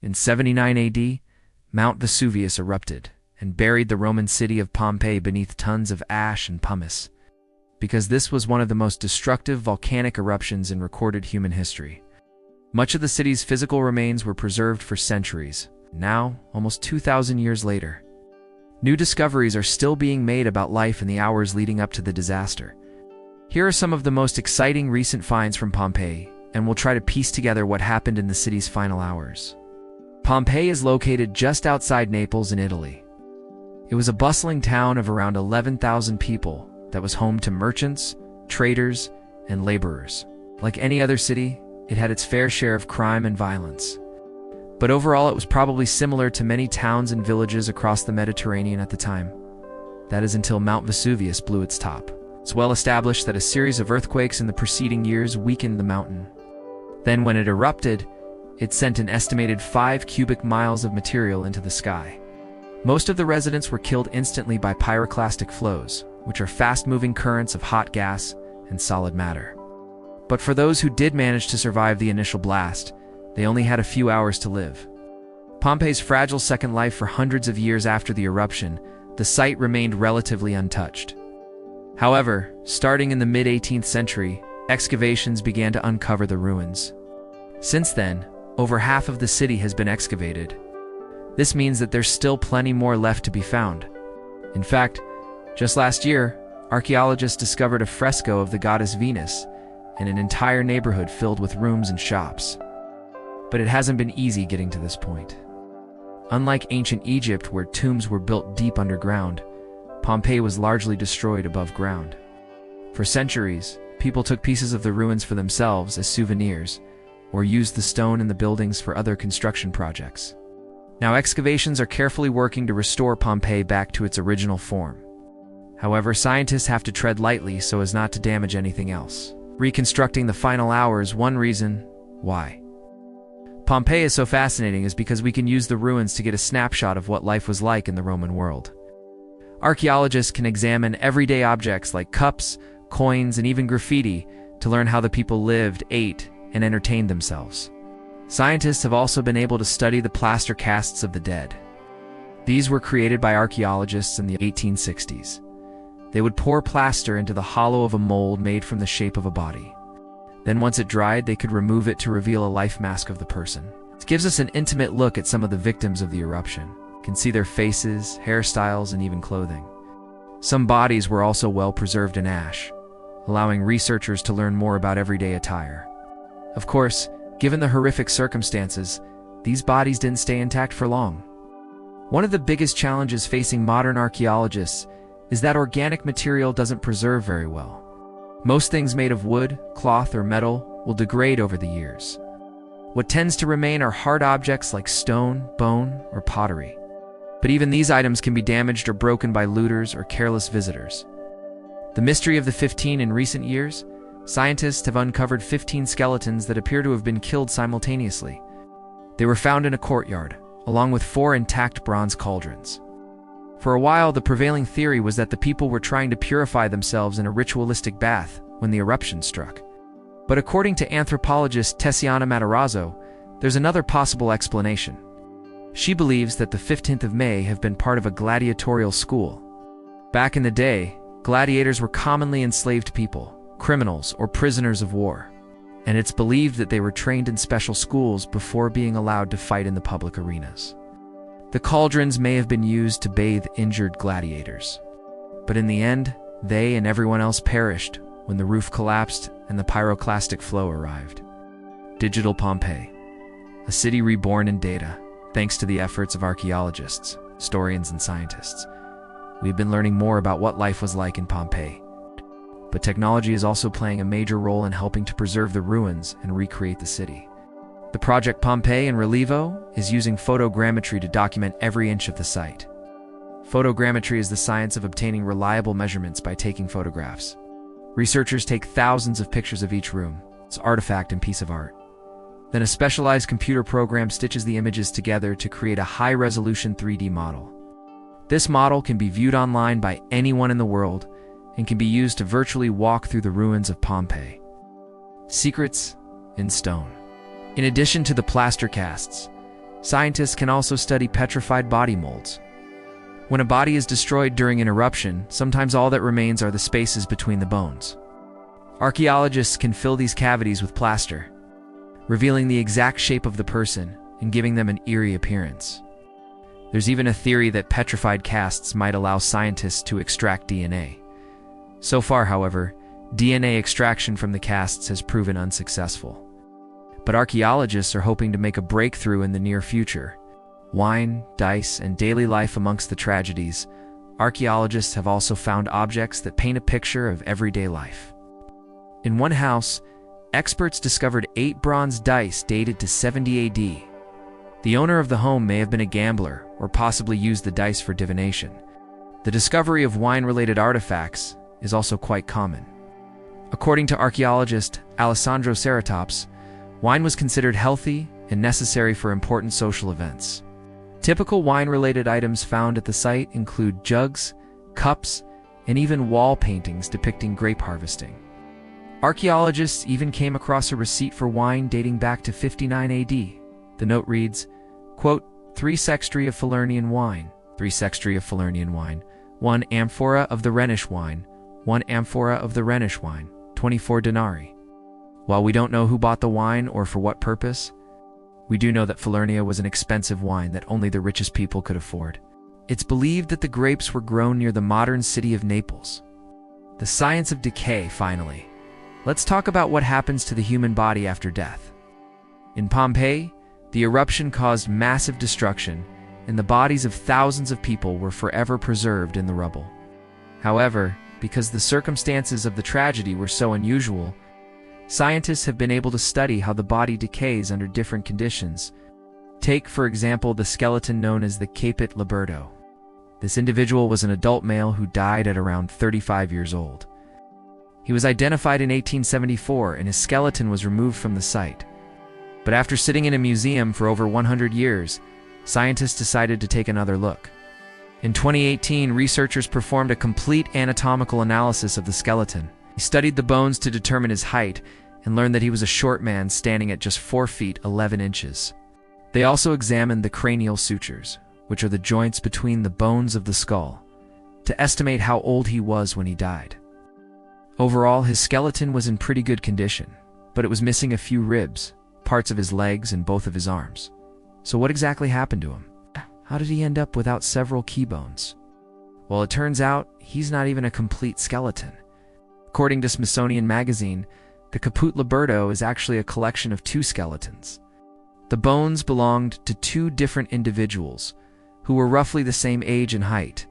In 79 AD, Mount Vesuvius erupted and buried the Roman city of Pompeii beneath tons of ash and pumice, because this was one of the most destructive volcanic eruptions in recorded human history. Much of the city's physical remains were preserved for centuries. Now, almost 2,000 years later, new discoveries are still being made about life in the hours leading up to the disaster. Here are some of the most exciting recent finds from Pompeii, and we'll try to piece together what happened in the city's final hours. Pompeii is located just outside Naples in Italy. It was a bustling town of around 11,000 people that was home to merchants, traders, and laborers. Like any other city, it had its fair share of crime and violence. But overall, it was probably similar to many towns and villages across the Mediterranean at the time. That is until Mount Vesuvius blew its top. It's well established that a series of earthquakes in the preceding years weakened the mountain. Then when it erupted, it sent an estimated 5 cubic miles of material into the sky. Most of the residents were killed instantly by pyroclastic flows, which are fast-moving currents of hot gas and solid matter. But for those who did manage to survive the initial blast, they only had a few hours to live. Pompeii's fragile second life for hundreds of years after the eruption, the site remained relatively untouched. However, starting in the mid-18th century, excavations began to uncover the ruins. Since then, over half of the city has been excavated. This means that there's still plenty more left to be found. In fact, just last year, archaeologists discovered a fresco of the goddess Venus in an entire neighborhood filled with rooms and shops. But it hasn't been easy getting to this point. Unlike ancient Egypt, where tombs were built deep underground, Pompeii was largely destroyed above ground. For centuries, people took pieces of the ruins for themselves as souvenirs, or used the stone in the buildings for other construction projects. Now excavations are carefully working to restore Pompeii back to its original form. However, scientists have to tread lightly so as not to damage anything else. Reconstructing the final hours, one reason why Pompeii is so fascinating is because we can use the ruins to get a snapshot of what life was like in the Roman world. Archaeologists can examine everyday objects like cups, coins, and even graffiti to learn how the people lived, ate, and entertained themselves. Scientists have also been able to study the plaster casts of the dead. These were created by archaeologists in the 1860s. They would pour plaster into the hollow of a mold made from the shape of a body. Then once it dried, they could remove it to reveal a life mask of the person. It gives us an intimate look at some of the victims of the eruption. You can see their faces, hairstyles, and even clothing. Some bodies were also well preserved in ash, allowing researchers to learn more about everyday attire. Of course, given the horrific circumstances, these bodies didn't stay intact for long. One of the biggest challenges facing modern archaeologists is that organic material doesn't preserve very well. Most things made of wood, cloth, or metal will degrade over the years. What tends to remain are hard objects like stone, bone, or pottery. But even these items can be damaged or broken by looters or careless visitors. The mystery of the 15 in recent years, scientists have uncovered 15 skeletons that appear to have been killed simultaneously. They were found in a courtyard, along with 4 intact bronze cauldrons. For a while, the prevailing theory was that the people were trying to purify themselves in a ritualistic bath when the eruption struck. But according to anthropologist Tiziana Matarazzo, there's another possible explanation. She believes that the 15th of May have been part of a gladiatorial school. Back in the day, gladiators were commonly enslaved people, criminals, or prisoners of war. And it's believed that they were trained in special schools before being allowed to fight in the public arenas. The cauldrons may have been used to bathe injured gladiators. But in the end, they and everyone else perished when the roof collapsed and the pyroclastic flow arrived. Digital Pompeii, a city reborn in data, thanks to the efforts of archaeologists, historians, and scientists. We've been learning more about what life was like in Pompeii. But technology is also playing a major role in helping to preserve the ruins and recreate the city. The Project Pompeii in Relievo is using photogrammetry to document every inch of the site. Photogrammetry is the science of obtaining reliable measurements by taking photographs. Researchers take thousands of pictures of each room, its artifact and piece of art. Then a specialized computer program stitches the images together to create a high-resolution 3D model. This model can be viewed online by anyone in the world and can be used to virtually walk through the ruins of Pompeii. Secrets in stone. In addition to the plaster casts, Scientists can also study petrified body molds. When a body is destroyed during an eruption, sometimes all that remains are the spaces between the bones. Archaeologists can fill these cavities with plaster, revealing the exact shape of the person and giving them an eerie appearance. There's even a theory that petrified casts might allow scientists to extract DNA. So far, however, DNA extraction from the casts has proven unsuccessful. But archaeologists are hoping to make a breakthrough in the near future. Wine, dice, and daily life amongst the tragedies, archaeologists have also found objects that paint a picture of everyday life. In one house, experts discovered 8 bronze dice dated to 70 AD. The owner of the home may have been a gambler or possibly used the dice for divination. The discovery of wine-related artifacts is also quite common. According to archaeologist Alessandro Ceratops, wine was considered healthy and necessary for important social events. Typical wine-related items found at the site include jugs, cups, and even wall paintings depicting grape harvesting. Archaeologists even came across a receipt for wine dating back to 59 AD. The note reads, quote, 3 sextri of Falernian wine, 3 sextri of Falernian wine, 1 amphora of the Rhenish wine, 1 amphora of the Rhenish wine, 24 denarii. While we don't know who bought the wine or for what purpose, we do know that Falernia was an expensive wine that only the richest people could afford. It's believed that the grapes were grown near the modern city of Naples. The science of decay, finally. Let's talk about what happens to the human body after death. In Pompeii, the eruption caused massive destruction, and the bodies of thousands of people were forever preserved in the rubble. However, because the circumstances of the tragedy were so unusual, scientists have been able to study how the body decays under different conditions. Take, for example, the skeleton known as the Caput Liberto. This individual was an adult male who died at around 35 years old. He was identified in 1874 and his skeleton was removed from the site. But after sitting in a museum for over 100 years, scientists decided to take another look. In 2018, researchers performed a complete anatomical analysis of the skeleton. He studied the bones to determine his height and learned that he was a short man standing at just 4 feet 11 inches. They also examined the cranial sutures, which are the joints between the bones of the skull, to estimate how old he was when he died. Overall, his skeleton was in pretty good condition, but it was missing a few ribs, parts of his legs, and both of his arms. So what exactly happened to him? How did he end up without several key bones? Well, it turns out he's not even a complete skeleton. According to Smithsonian Magazine, the Caput Liberto is actually a collection of 2 skeletons. The bones belonged to 2 different individuals who were roughly the same age and height.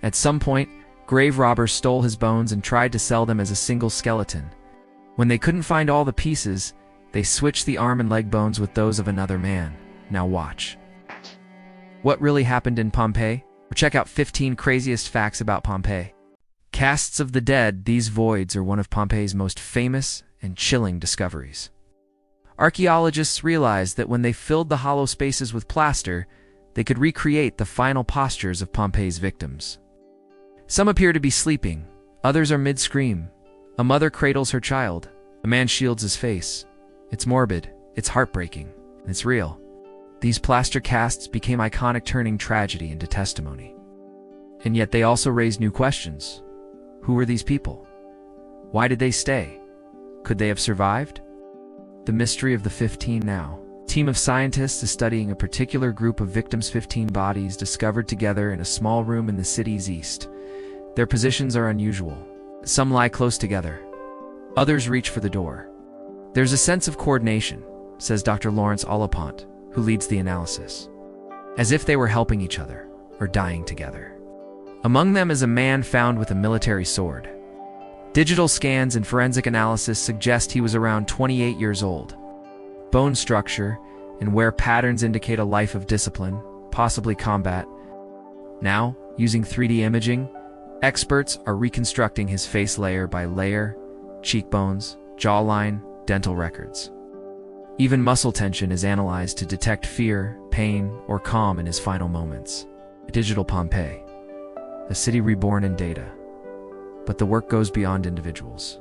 At some point, grave robbers stole his bones and tried to sell them as a single skeleton. When they couldn't find all the pieces, they switched the arm and leg bones with those of another man. Now watch. What really happened in Pompeii? Or check out 15 craziest facts about Pompeii. Casts of the dead, these voids are one of Pompeii's most famous and chilling discoveries. Archaeologists realized that when they filled the hollow spaces with plaster, they could recreate the final postures of Pompeii's victims. Some appear to be sleeping, others are mid-scream. A mother cradles her child, a man shields his face. It's morbid, it's heartbreaking, and it's real. These plaster casts became iconic, turning tragedy into testimony. And yet they also raised new questions. Who were these people? Why did they stay? Could they have survived? The mystery of the 15 now. A team of scientists is studying a particular group of victims' 15 bodies discovered together in a small room in the city's east. Their positions are unusual. Some lie close together. Others reach for the door. There's a sense of coordination, says Dr. Lawrence Olapont, who leads the analysis, as if they were helping each other or dying together. Among them is a man found with a military sword. Digital scans and forensic analysis suggest he was around 28 years old. Bone structure and wear patterns indicate a life of discipline, possibly combat. Now, using 3D imaging, experts are reconstructing his face layer by layer, cheekbones, jawline, dental records. Even muscle tension is analyzed to detect fear, pain, or calm in his final moments. Digital Pompeii, a city reborn in data. But the work goes beyond individuals.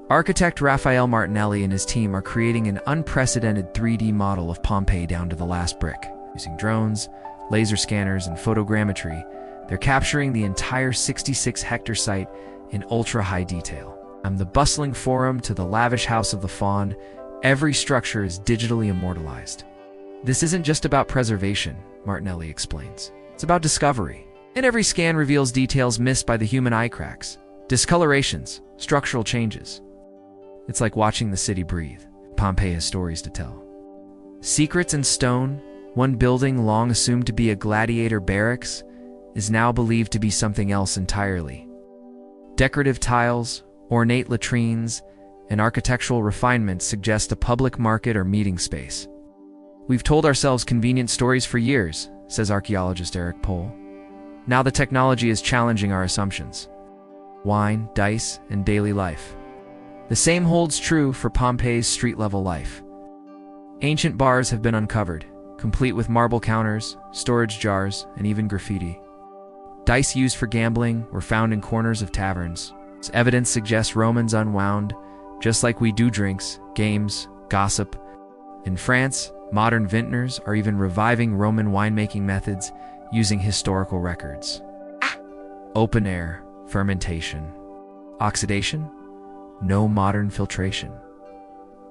Architect Raphael Martinelli and his team are creating an unprecedented 3D model of Pompeii down to the last brick. Using drones, laser scanners, and photogrammetry, they're capturing the entire 66-hectare site in ultra-high detail. From the bustling forum to the lavish house of the faun, every structure is digitally immortalized. This isn't just about preservation, Martinelli explains. It's about discovery. And every scan reveals details missed by the human eye cracks, discolorations, structural changes. It's like watching the city breathe. Pompeii has stories to tell. Secrets in stone, one building long assumed to be a gladiator barracks is now believed to be something else entirely. Decorative tiles, ornate latrines, and architectural refinements suggest a public market or meeting space. We've told ourselves convenient stories for years, says archaeologist Eric Pohl. Now the technology is challenging our assumptions. Wine, dice, and daily life. The same holds true for Pompeii's street-level life. Ancient bars have been uncovered, complete with marble counters, storage jars, and even graffiti. Dice used for gambling were found in corners of taverns. Evidence suggests Romans unwound, just like we do drinks, games, gossip. In France, modern vintners are even reviving Roman winemaking methods using historical records. Open air, fermentation. Oxidation? No modern filtration.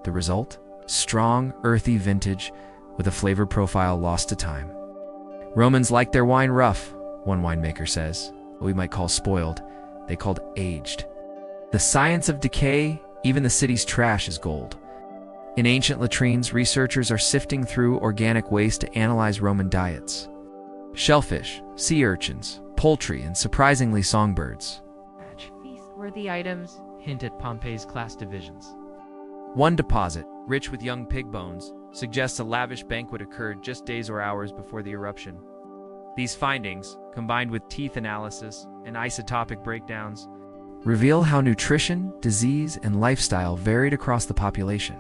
The result? Strong, earthy vintage with a flavor profile lost to time. Romans liked their wine rough, one winemaker says. What we might call spoiled, they called aged. The science of decay, even the city's trash is gold. In ancient latrines, researchers are sifting through organic waste to analyze Roman diets. Shellfish, sea urchins, poultry, and surprisingly songbirds. Feast-worthy items hint at Pompeii's class divisions. One deposit, rich with young pig bones, suggests a lavish banquet occurred just days or hours before the eruption. These findings, combined with teeth analysis and isotopic breakdowns, reveal how nutrition, disease, and lifestyle varied across the population.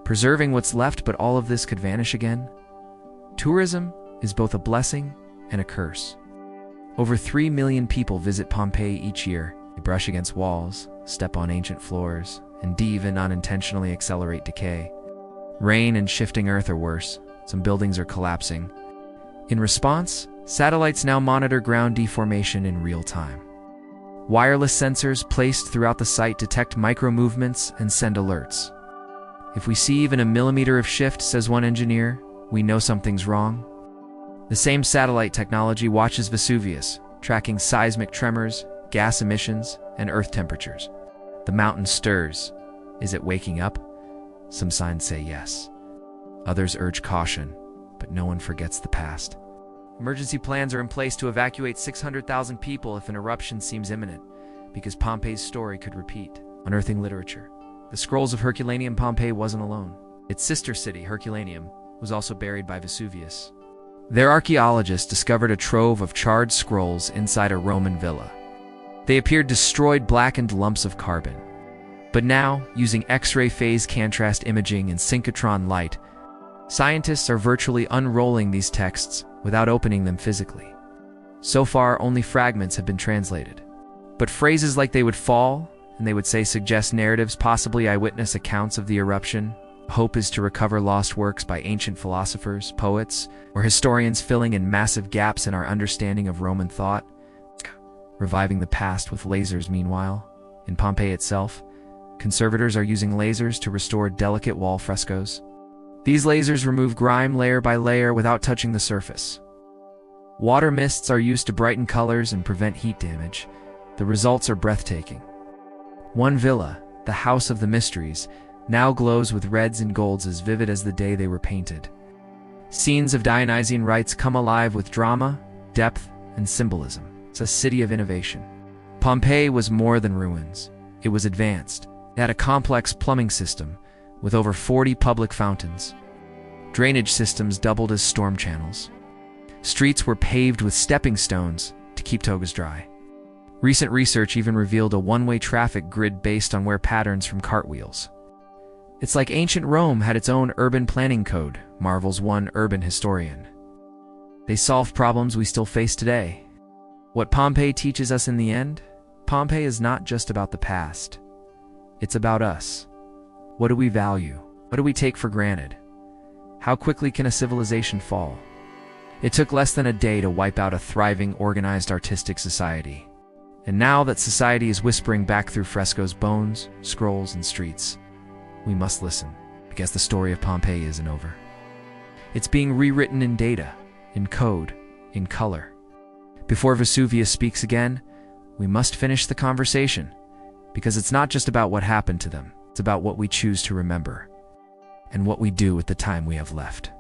Preserving what's left, but all of this could vanish again? Tourism is both a blessing and a curse. Over 3 million people visit Pompeii each year. They brush against walls, step on ancient floors, and even unintentionally accelerate decay. Rain and shifting earth are worse. Some buildings are collapsing. In response, satellites now monitor ground deformation in real time. Wireless sensors placed throughout the site detect micro-movements and send alerts. If we see even a millimeter of shift, says one engineer, we know something's wrong. The same satellite technology watches Vesuvius, tracking seismic tremors, gas emissions, and earth temperatures. The mountain stirs. Is it waking up? Some signs say yes. Others urge caution, but no one forgets the past. Emergency plans are in place to evacuate 600,000 people if an eruption seems imminent, because Pompeii's story could repeat. Unearthing literature. The scrolls of Herculaneum. Pompeii wasn't alone. Its sister city, Herculaneum, was also buried by Vesuvius. Their archaeologists discovered a trove of charred scrolls inside a Roman villa. They appeared destroyed, blackened lumps of carbon. But now, using X-ray phase contrast imaging and synchrotron light, scientists are virtually unrolling these texts without opening them physically. So far, only fragments have been translated. But phrases like "they would fall" and "they would say" suggest narratives, possibly eyewitness accounts of the eruption. Hope is to recover lost works by ancient philosophers, poets, or historians, filling in massive gaps in our understanding of Roman thought. Reviving the past with lasers. Meanwhile, in Pompeii itself, conservators are using lasers to restore delicate wall frescoes. These lasers remove grime layer by layer without touching the surface. Water mists are used to brighten colors and prevent heat damage. The results are breathtaking. One villa, the House of the Mysteries, now glows with reds and golds as vivid as the day they were painted. Scenes of Dionysian rites come alive with drama, depth, and symbolism. It's a city of innovation. Pompeii was more than ruins. It was advanced. It had a complex plumbing system with over 40 public fountains. Drainage systems doubled as storm channels. Streets were paved with stepping stones to keep togas dry. Recent research even revealed a one-way traffic grid based on wear patterns from cartwheels. It's like ancient Rome had its own urban planning code, marvels one urban historian. They solved problems we still face today. What Pompeii teaches us in the end? Pompeii is not just about the past. It's about us. What do we value? What do we take for granted? How quickly can a civilization fall? It took less than a day to wipe out a thriving, organized artistic society. And now that society is whispering back through frescoes, bones, scrolls, and streets, we must listen, because the story of Pompeii isn't over. It's being rewritten in data, in code, in color. Before Vesuvius speaks again, we must finish the conversation, because it's not just about what happened to them, it's about what we choose to remember, and what we do with the time we have left.